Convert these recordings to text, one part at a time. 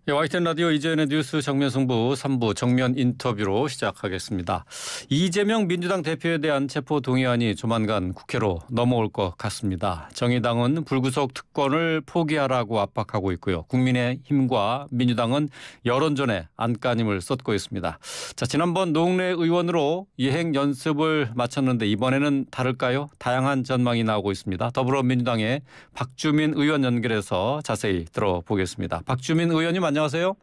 예, YTN 라디오 이재현의 뉴스 정면 승부 3부 정면 인터뷰로 시작하겠습니다. 이재명 민주당 대표에 대한 체포 동의안이 조만간 국회로 넘어올 것 같습니다. 정의당은 불구속 특권을 포기하라고 압박하고 있고요. 국민의힘과 민주당은 여론전에 안간힘을 쏟고 있습니다. 자, 지난번 노웅래 의원으로 예행 연습을 마쳤는데 이번에는 다를까요? 다양한 전망이 나오고 있습니다. 더불어민주당의 박주민 의원 연결해서 자세히 들어보겠습니다. 박주민 의원님 안녕하세요.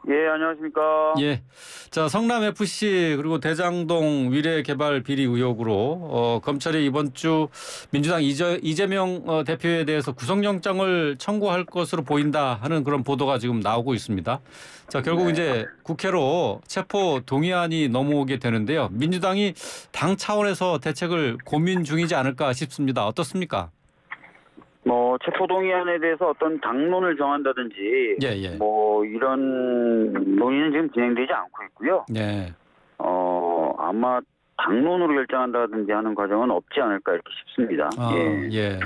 예, 안녕하십니까. 예. 자, 성남FC 그리고 대장동 위례개발 비리 의혹으로 검찰이 이번 주 민주당 이재명 대표에 대해서 구속영장을 청구할 것으로 보인다 하는 그런 보도가 지금 나오고 있습니다. 자, 결국 이제 국회로 체포 동의안이 넘어오게 되는데요. 민주당이 당 차원에서 대책을 고민 중이지 않을까 싶습니다. 어떻습니까? 체포동의안에 대해서 어떤 당론을 정한다든지, 이런 논의는 지금 진행되지 않고 있고요. 네. 아마 당론으로 결정한다든지 하는 과정은 없지 않을까 이렇게 싶습니다. 예.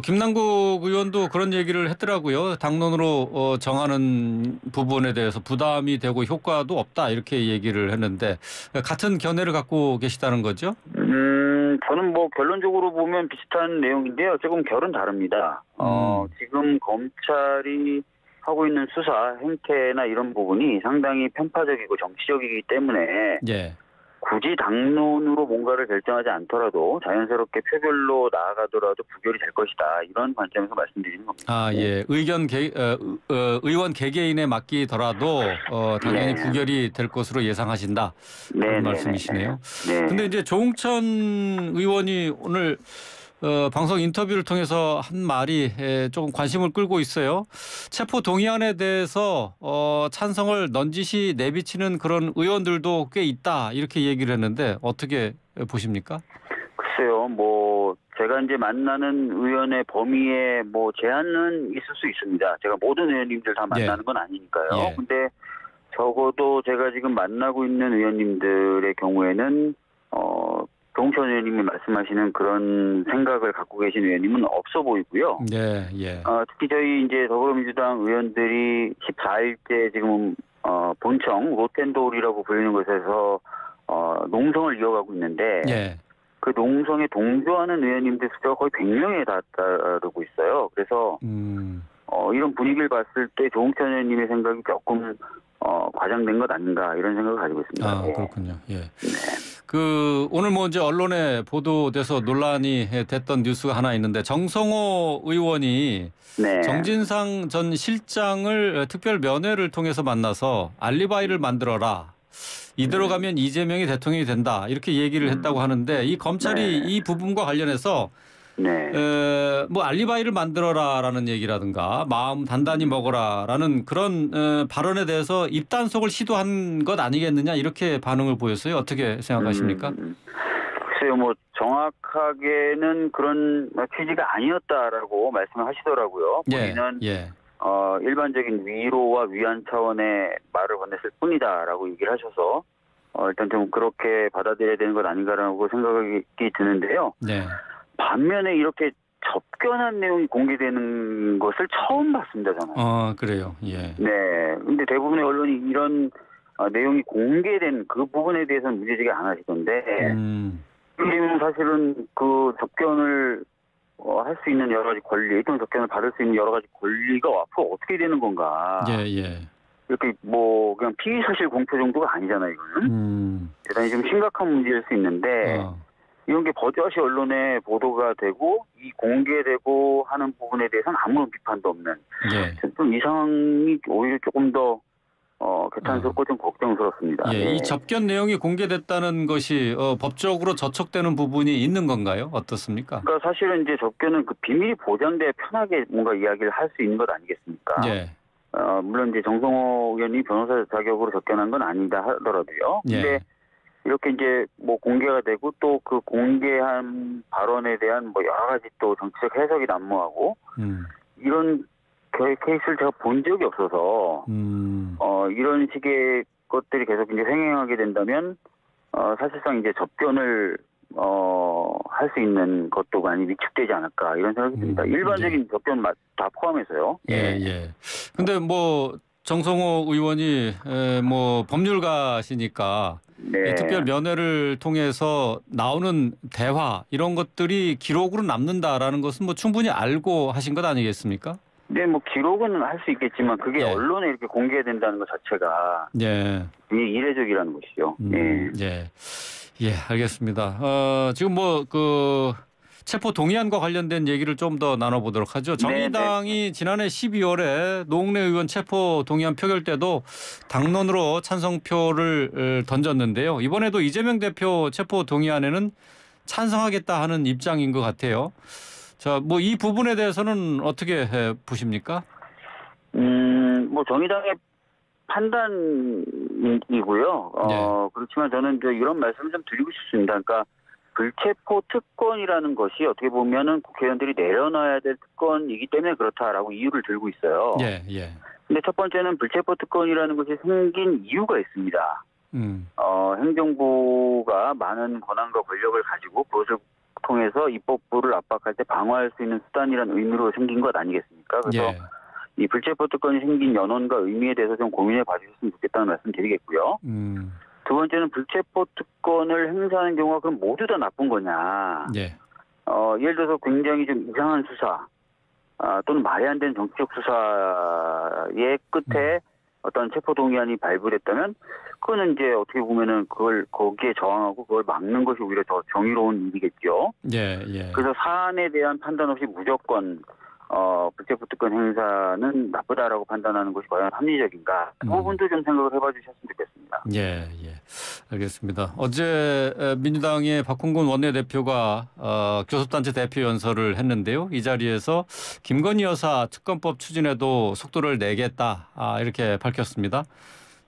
김남국 의원도 그런 얘기를 했더라고요. 당론으로 정하는 부분에 대해서 부담이 되고 효과도 없다 이렇게 얘기를 했는데 같은 견해를 갖고 계시다는 거죠? 저는 결론적으로 보면 비슷한 내용인데요. 조금 결은 다릅니다. 지금 검찰이 하고 있는 수사 행태나 이런 부분이 상당히 편파적이고 정치적이기 때문에 굳이 당론으로 뭔가를 결정하지 않더라도 자연스럽게 표결로 나아가더라도 부결이 될 것이다. 이런 관점에서 말씀드리는 겁니다. 의원 개개인에 맡기더라도 당연히 부결이 될 것으로 예상하신다. 그런 말씀이시네요. 그런데 이제 조응천 의원이 오늘 방송 인터뷰를 통해서 한 말이 조금 관심을 끌고 있어요. 체포 동의안에 대해서 찬성을 넌지시 내비치는 그런 의원들도 꽤 있다 이렇게 얘기를 했는데 어떻게 보십니까? 글쎄요. 제가 이제 만나는 의원의 범위에 제한은 있을 수 있습니다. 제가 모든 의원님들 다 만나는 건 아니니까요. 근데 적어도 제가 지금 만나고 있는 의원님들의 경우에는 조응천 의원님이 말씀하시는 그런 생각을 갖고 계신 의원님은 없어 보이고요. 특히 저희 이제 더불어민주당 의원들이 14일째 지금 본청 로텐도울이라고 불리는 곳에서 농성을 이어가고 있는데 그 농성에 동조하는 의원님들 숫자가 거의 100명에 달하고 있어요. 그래서 이런 분위기를 봤을 때 조응천 의원님의 생각이 조금 과장된 것 아닌가 이런 생각을 가지고 있습니다. 그렇군요. 오늘 이제 언론에 보도돼서 논란이 됐던 뉴스가 하나 있는데 정성호 의원이 정진상 전 실장을 특별 면회를 통해서 만나서 알리바이를 만들어라. 이대로 가면 이재명이 대통령이 된다. 이렇게 얘기를 했다고 하는데 이 검찰이 이 부분과 관련해서 알리바이를 만들어라라는 얘기라든가 마음 단단히 먹어라라는 그런 발언에 대해서 입단속을 시도한 것 아니겠느냐 이렇게 반응을 보였어요. 어떻게 생각하십니까? 글쎄요. 정확하게는 그런 취지가 아니었다라고 말씀을 하시더라고요. 본인은 일반적인 위로와 위안 차원의 말을 건넸을 뿐이다라고 얘기를 하셔서 일단 좀 그렇게 받아들여야 되는 것 아닌가라고 생각이 드는데요. 반면에 이렇게 접견한 내용이 공개되는 것을 처음 봤습니다, 저는. 그래요. 근데 대부분의 언론이 이런 내용이 공개된 그 부분에 대해서는 문제제기 안 하시던데, 사실은 그 접견을 할 수 있는 여러 가지 권리, 또는 접견을 받을 수 있는 여러 가지 권리가 앞으로 어떻게 되는 건가. 이렇게 그냥 피의 사실 공표 정도가 아니잖아요, 이거는. 대단히 좀 심각한 문제일 수 있는데, 이런 게 버젓이 언론에 보도가 되고 이 공개되고 하는 부분에 대해서는 아무런 비판도 없는 좀 이 상황이 오히려 조금 더 개탄스럽고 좀 걱정스럽습니다. 이 접견 내용이 공개됐다는 것이 법적으로 저촉되는 부분이 있는 건가요? 어떻습니까? 그러니까 사실은 이제 접견은 그 비밀이 보장돼 편하게 뭔가 이야기를 할 수 있는 것 아니겠습니까? 물론 이제 정성호 의원이 변호사 자격으로 접견한 건 아니다 하더라도요. 근데 이렇게 이제 공개가 되고 또 그 공개한 발언에 대한 여러 가지 또 정치적 해석이 난무하고 이런 케이스를 제가 본 적이 없어서 이런 식의 것들이 계속 이제 횡행하게 된다면 사실상 이제 접견을 할 수 있는 것도 많이 위축되지 않을까 이런 생각이 듭니다. 일반적인 접견 다 포함해서요. 근데 정성호 의원이 뭐 법률가시니까 네. 이 특별 면회를 통해서 나오는 대화 이런 것들이 기록으로 남는다라는 것은 뭐 충분히 알고 하신 것 아니겠습니까? 네, 뭐 기록은 할 수 있겠지만 그게 예. 언론에 이렇게 공개된다는 것 자체가 예. 굉장히 이례적이라는 것이죠. 예. 예. 예, 알겠습니다. 지금 뭐 그 체포 동의안과 관련된 얘기를 좀 더 나눠보도록 하죠. 정의당이 지난해 12월에 노웅래 의원 체포 동의안 표결 때도 당론으로 찬성표를 던졌는데요. 이번에도 이재명 대표 체포 동의안에는 찬성하겠다 하는 입장인 것 같아요. 자, 뭐 이 부분에 대해서는 어떻게 보십니까? 뭐 정의당의 판단이고요. 그렇지만 저는 이런 말씀을 좀 드리고 싶습니다. 그러니까 불체포 특권이라는 것이 어떻게 보면은 국회의원들이 내려놔야 될 특권이기 때문에 그렇다라고 이유를 들고 있어요. 예, 예. 근데 첫 번째는 불체포 특권이라는 것이 생긴 이유가 있습니다. 행정부가 많은 권한과 권력을 가지고 그것을 통해서 입법부를 압박할 때 방어할 수 있는 수단이라는 의미로 생긴 것 아니겠습니까? 그래서 예. 이 불체포 특권이 생긴 연원과 의미에 대해서 좀 고민해 봐주셨으면 좋겠다는 말씀 드리겠고요. 두 번째는 불체포 특권을 행사하는 경우가 그럼 모두 다 나쁜 거냐. 예. 예를 들어서 굉장히 좀 이상한 수사 또는 말이 안 되는 정치적 수사의 끝에 어떤 체포동의안이 발부됐다면 그거는 이제 어떻게 보면은 그걸 거기에 저항하고 그걸 막는 것이 오히려 더 정의로운 일이겠죠. 예, 예. 그래서 사안에 대한 판단 없이 무조건 불체포 특권 행사는 나쁘다라고 판단하는 것이 과연 합리적인가? 그 부분도 좀 생각을 해봐 주셨으면 좋겠습니다. 예, 예. 알겠습니다. 어제 민주당의 박홍근 원내대표가 교섭단체 대표 연설을 했는데요. 이 자리에서 김건희 여사 특검법 추진에도 속도를 내겠다. 이렇게 밝혔습니다.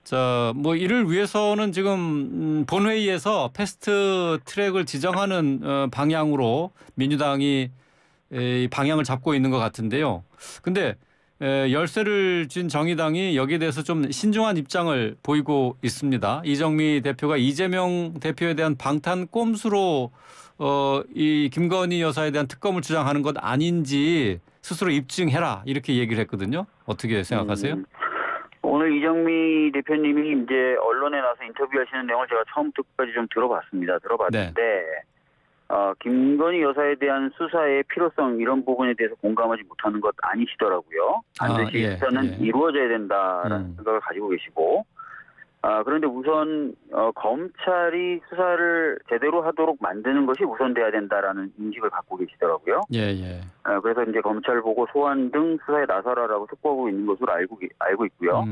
자, 뭐 이를 위해서는 지금 본회의에서 패스트 트랙을 지정하는 방향으로 민주당이 방향을 잡고 있는 것 같은데요. 근데 열세를 쥔 정의당이 여기에 대해서 좀 신중한 입장을 보이고 있습니다. 이정미 대표가 이재명 대표에 대한 방탄 꼼수로 이 김건희 여사에 대한 특검을 주장하는 것 아닌지 스스로 입증해라 이렇게 얘기를 했거든요. 어떻게 생각하세요? 오늘 이정미 대표님이 이제 언론에 나와서 인터뷰하시는 내용을 제가 처음부터 끝까지 좀 들어봤습니다. 들어봤는데 김건희 여사에 대한 수사의 필요성 이런 부분에 대해서 공감하지 못하는 것 아니시더라고요. 반드시 수사는 이루어져야 된다라는 생각을 가지고 계시고 그런데 우선 검찰이 수사를 제대로 하도록 만드는 것이 우선돼야 된다라는 인식을 갖고 계시더라고요. 예, 예. 그래서 이제 검찰 보고 소환 등 수사에 나서라라고 촉구하고 있는 것으로 알고 있고요.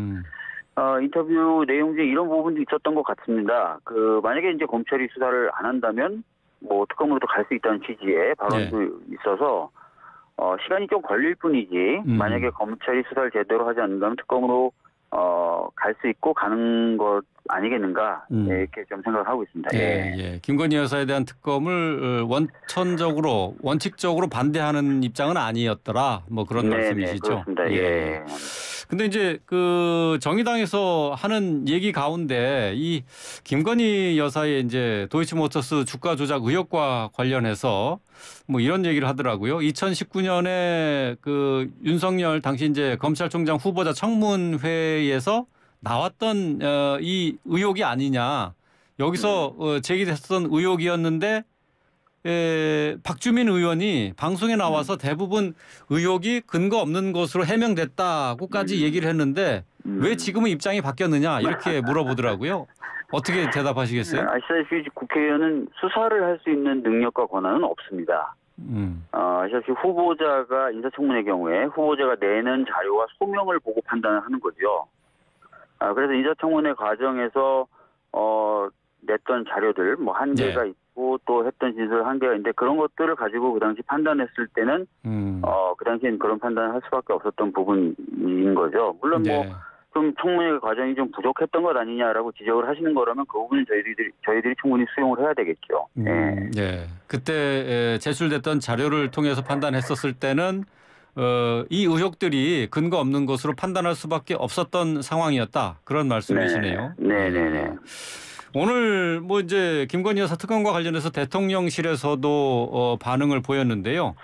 인터뷰 내용 중에 이런 부분도 있었던 것 같습니다. 만약에 이제 검찰이 수사를 안 한다면 뭐 특검으로도 갈 수 있다는 취지의 발언도 있어서 시간이 좀 걸릴 뿐이지 만약에 검찰이 수사를 제대로 하지 않는다면 특검으로 갈 수 있고 가는 것 아니겠는가 이렇게 좀 생각을 하고 있습니다. 예, 예. 김건희 여사에 대한 특검을 원칙적으로 반대하는 입장은 아니었더라. 뭐 그런 말씀이시죠. 그렇습니다. 예. 근데 이제 정의당에서 하는 얘기 가운데 이 김건희 여사의 이제 도이치모터스 주가 조작 의혹과 관련해서 뭐 이런 얘기를 하더라고요. 2019년에 윤석열 당시 이제 검찰총장 후보자 청문회에서 나왔던 이 의혹이 아니냐. 여기서 제기됐던 의혹이었는데 박주민 의원이 방송에 나와서 대부분 의혹이 근거 없는 것으로 해명됐다고까지 얘기를 했는데 왜 지금은 입장이 바뀌었느냐 이렇게 물어보더라고요. 어떻게 대답하시겠어요? 아시다시피 국회의원은 수사를 할 수 있는 능력과 권한은 없습니다. 아시다시피 후보자가 인사청문회 경우에 후보자가 내는 자료와 소명을 보고 판단을 하는 거죠. 그래서 인사청문회 과정에서 냈던 자료들 뭐 한계가 있고 또 했던 진술 한계가 있는데 그런 것들을 가지고 그 당시 판단했을 때는 그 당시엔 그런 판단을 할 수밖에 없었던 부분인 거죠. 물론 뭐 좀 청문회 과정이 좀 부족했던 것 아니냐라고 지적을 하시는 거라면 그 부분은 저희들이 충분히 수용을 해야 되겠죠. 그때 제출됐던 자료를 통해서 판단했었을 때는 이 의혹들이 근거 없는 것으로 판단할 수밖에 없었던 상황이었다. 그런 말씀이시네요. 네네네. 오늘 뭐 이제 김건희 여사 특검과 관련해서 대통령실에서도 반응을 보였는데요.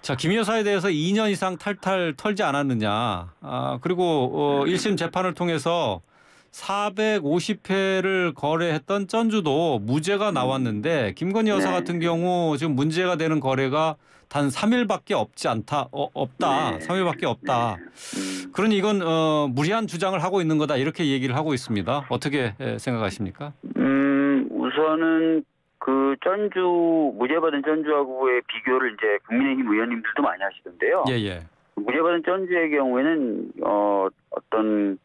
자, 김 여사에 대해서 2년 이상 탈탈 털지 않았느냐. 그리고 1심 재판을 통해서 450회를 거래했던 전주도 무죄가 나왔는데 김건희 여사 같은 경우 지금 문제가 되는 거래가 단 3일밖에 없다. 3일밖에 없다. 그러니 이건 무리한 주장을 하고 있는 거다 이렇게 얘기를 하고 있습니다. 어떻게 생각하십니까? 우선은 그 무죄받은 전주하고의 비교를 이제 국민의힘 의원님들도 많이 하시던데요. 예. 무죄받은 전주의 경우에는 어떤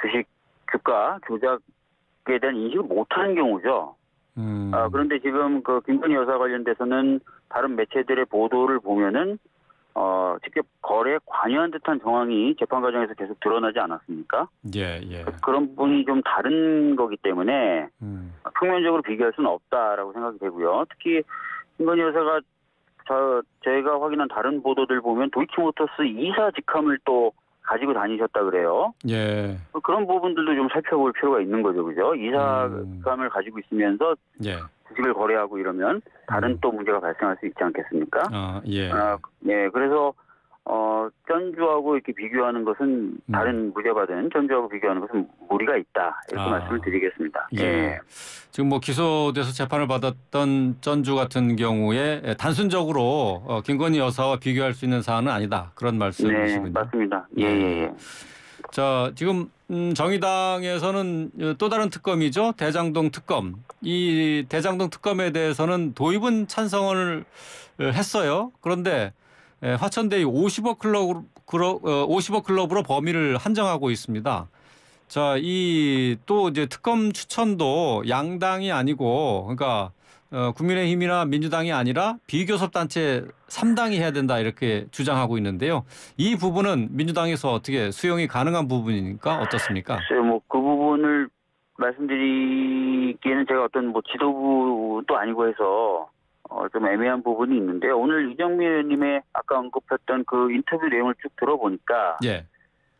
주식 주가 조작에 대한 인식을 못하는 경우죠. 그런데 지금 그 김건희 여사 관련돼서는 다른 매체들의 보도를 보면은 직접 거래에 관여한 듯한 정황이 재판 과정에서 계속 드러나지 않았습니까? 예. 그런 부분이 좀 다른 거기 때문에 평면적으로 비교할 수는 없다라고 생각이 되고요. 특히 김건희 여사가 저희가 확인한 다른 보도들 보면 도이치모터스 이사 직함을 또 가지고 다니셨다 그래요. 예. 그런 부분들도 좀 살펴볼 필요가 있는 거죠, 그죠? 이사 직함을 가지고 있으면서 주식을 거래하고 이러면 다른 또 문제가 발생할 수 있지 않겠습니까? 예. 그래서 전주하고 이렇게 비교하는 것은 다른 무죄받은 전주하고 비교하는 것은 무리가 있다 이렇게 말씀을 드리겠습니다. 예. 지금 뭐 기소돼서 재판을 받았던 전주 같은 경우에 단순적으로 김건희 여사와 비교할 수 있는 사안은 아니다 그런 말씀이시군요. 네, 맞습니다. 예. 자, 지금 정의당에서는 또 다른 특검이죠. 대장동 특검. 이 대장동 특검에 대해서는 도입은 찬성을 했어요. 그런데 화천대유 50억 클럽으로 범위를 한정하고 있습니다. 자, 이 또 이제 특검 추천도 양당이 아니고 그러니까 국민의힘이나 민주당이 아니라 비교섭단체 3당이 해야 된다 이렇게 주장하고 있는데요. 이 부분은 민주당에서 어떻게 수용이 가능한 부분이니까 어떻습니까? 글쎄요, 뭐 그 부분을 말씀드리기에는 제가 어떤 뭐 지도부도 아니고 해서 좀 애매한 부분이 있는데요. 오늘 이정미 의원님의 아까 언급했던 그 인터뷰 내용을 쭉 들어보니까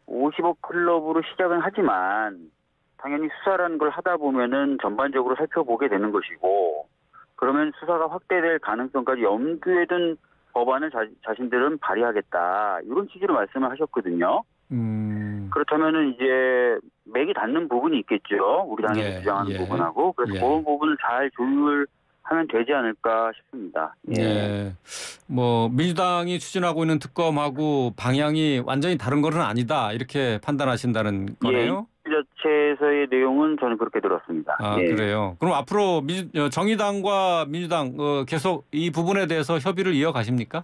50억 클럽으로 시작은 하지만 당연히 수사라는 걸 하다 보면은 전반적으로 살펴보게 되는 것이고 그러면 수사가 확대될 가능성까지 염두에 둔 법안을 자신들은 발의하겠다. 이런 취지로 말씀을 하셨거든요. 그렇다면은 이제 맥이 닿는 부분이 있겠죠. 우리 당에서 주장하는 부분하고. 그래서 그런 부분을 잘 조율하면 되지 않을까 싶습니다. 뭐 민주당이 추진하고 있는 특검하고 방향이 완전히 다른 것은 아니다. 이렇게 판단하신다는 거네요. 자체에서의 내용은 저는 그렇게 들었습니다. 그래요. 그럼 앞으로 정의당과 민주당 계속 이 부분에 대해서 협의를 이어가십니까?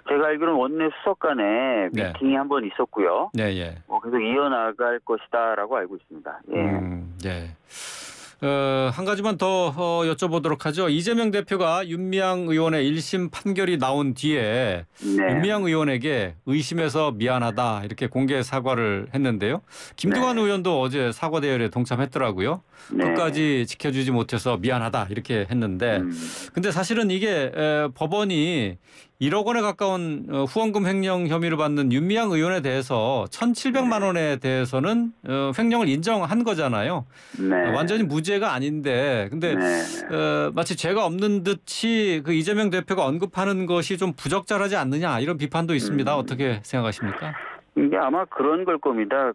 제가 알기로는 원내 수석 간에 미팅이 한 번 있었고요. 뭐 계속 이어나갈 것이다라고 알고 있습니다. 한 가지만 더 여쭤보도록 하죠. 이재명 대표가 윤미향 의원의 1심 판결이 나온 뒤에 윤미향 의원에게 의심해서 미안하다 이렇게 공개 사과를 했는데요. 김두관 의원도 어제 사과 대열에 동참했더라고요. 끝까지 지켜주지 못해서 미안하다 이렇게 했는데 근데 사실은 이게 법원이 1억 원에 가까운 후원금 횡령 혐의를 받는 윤미향 의원에 대해서 1,700만 원에 대해서는 횡령을 인정한 거잖아요. 완전히 무죄가 아닌데 근데 마치 죄가 없는 듯이 그 이재명 대표가 언급하는 것이 좀 부적절하지 않느냐 이런 비판도 있습니다. 어떻게 생각하십니까? 이게 아마 그런 걸 겁니다.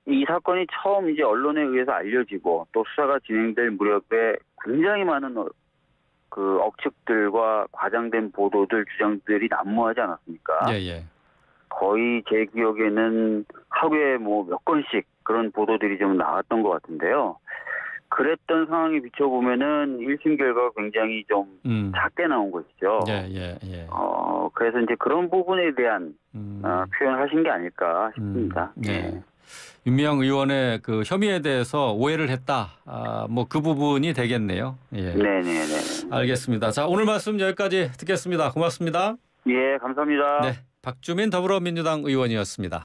이 사건이 처음 이제 언론에 의해서 알려지고 또 수사가 진행될 무렵에 굉장히 많은 그 억측들과 과장된 보도들, 주장들이 난무하지 않았습니까? 거의 제 기억에는 하루에 뭐 몇 건씩 그런 보도들이 좀 나왔던 것 같은데요. 그랬던 상황에 비춰보면은 1심 결과가 굉장히 좀 작게 나온 것이죠. 그래서 이제 그런 부분에 대한 표현을 하신 게 아닐까 싶습니다. 윤미향 의원의 그 혐의에 대해서 오해를 했다. 뭐 그 부분이 되겠네요. 알겠습니다. 자, 오늘 말씀 여기까지 듣겠습니다. 고맙습니다. 감사합니다. 박주민 더불어민주당 의원이었습니다.